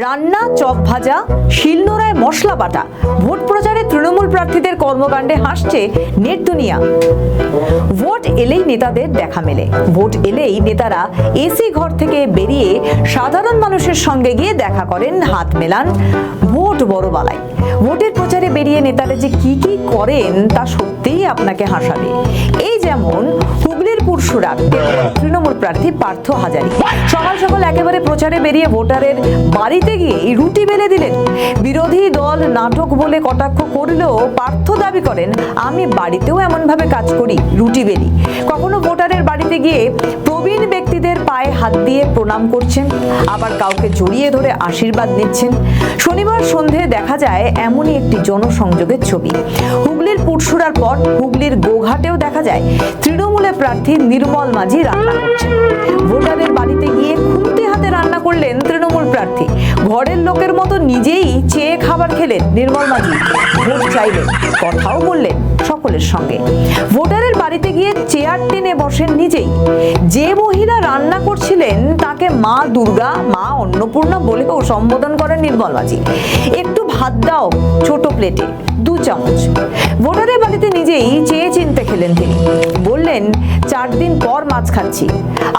রান্না, চপ ভাজা, শিলনোড়ায় মশলা বাটা, ভোট প্রচারে তৃণমূল প্রার্থীদের কর্মকাণ্ডে হাসছে নেট দুনিয়া। ভোট এলেই নেতাদের দেখা মেলে, ভোট এলেই নেতারা এসি ঘর থেকে বেরিয়ে সাধারণ মানুষের সঙ্গে গিয়ে দেখা করেন, হাত মেলান, ভোট বড় বালাই। ভোটের প্রচারে বেরিয়ে নেতারা যে কি কি করেন তা সত্যিই আপনাকে হাসাবে। এই যেমন হুগলির পুরসুরার তৃণমূল প্রার্থী পার্থ হাজারি সকাল সকাল একেবারে প্রচারে বেরিয়ে ভোটারের বাড়িতে গিয়ে রুটি বেলে দিলেন। বিরোধী দল নাটক বলে কটাক্ষ করলেও পার্থ দাবি করেন, আমি বাড়িতেও এমনভাবে কাজ করি, রুটি বেলি। কখনো ভোটারের বাড়িতে গিয়ে প্রবীণ ব্যক্তিদের পায়ে হাত দিয়ে প্রণাম করছেন, আবার কাউকে জড়িয়ে ধরে আশীর্বাদ নিচ্ছেন। শনিবার সন্ধে দেখা যায় এমনই একটি জনসংযোগের ছবি। হুগলির পুরসুরার পর হুগলির গোঘাটেও দেখা যায় তৃণমূলের প্রার্থী নির্মল মাঝি রান্না করছেন। ভোটারের বাড়িতে গিয়ে খুন্তি হাতে রান্না করলেন তৃণমূল প্রার্থী। ঘরের লোকের মতো নিজেই চেয়ে খাবার খেলেন নির্মল মাঝি, ভোট চাইলেন, কথাও বললেন সকলের সঙ্গে। ভোটারের বাড়িতে গিয়ে চেয়ার টেনে বসেন নিজেই। যে মহিলা রান্না করছিলেন তাকে মা দুর্গা, মা অন্নপূর্ণা বলেও সম্বোধন করেন নির্মল মাঝি। একটু ভাত দাও ছোট প্লেটে, 2 চামচ। ভোটারের বাড়িতে নিজেই চেয়ে চিনতে খেলেন তিনি। বললেন, 4 দিন পর মাছ খাচ্ছি।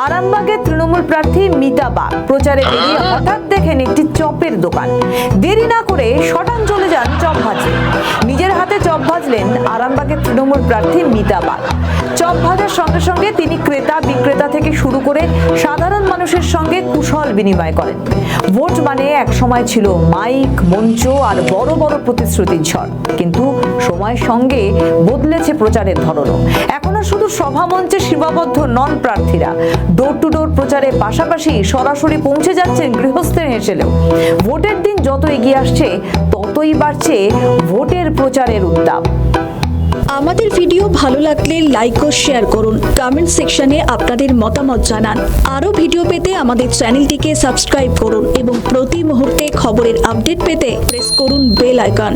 আরামবাগের তৃণমূল প্রার্থী মিতা বাগ প্রচারে বেরিয়ে হঠাৎ দেখেন একটি চপের দোকান। দেরি না করে শটান চলে যান চপ ভাজতে। নিজের হাতে চপ ভাজলেন আরামবাগের তৃণমূল প্রার্থী মিতা বাগ। চপ ভাজার সঙ্গে সঙ্গে তিনি ক্রেতা বিক্রেতা থেকে শুরু করে সাধারণ মানুষের সঙ্গে কুশল বিনিময় করেন। ভোট মানে এক সময় ছিল মাইক, মঞ্চ আর বড় বড় প্রতিশ্রুতির ঝড়, কিন্তু সময়ের সঙ্গে বদলেছে প্রচারের ধরনও। এখন আর শুধু সভা মঞ্চে সীমাবদ্ধ নন প্রার্থীরা, ডোর টু ডোর প্রচারের পাশাপাশি সরাসরি পৌঁছে যাচ্ছেন গৃহস্থের হেসেলেও। ভোটের দিন যত এগিয়ে আসছে ততই বাড়ছে ভোটের প্রচারের উত্তাপ। আমাদের ভিডিও ভালো লাগলে লাইক ও শেয়ার করুন, কমেন্ট সেকশনে আপনাদের মতামত জানান। আরও ভিডিও পেতে আমাদের চ্যানেলটিকে সাবস্ক্রাইব করুন এবং প্রতি মুহূর্তে খবরের আপডেট পেতে প্রেস করুন বেল আইকন।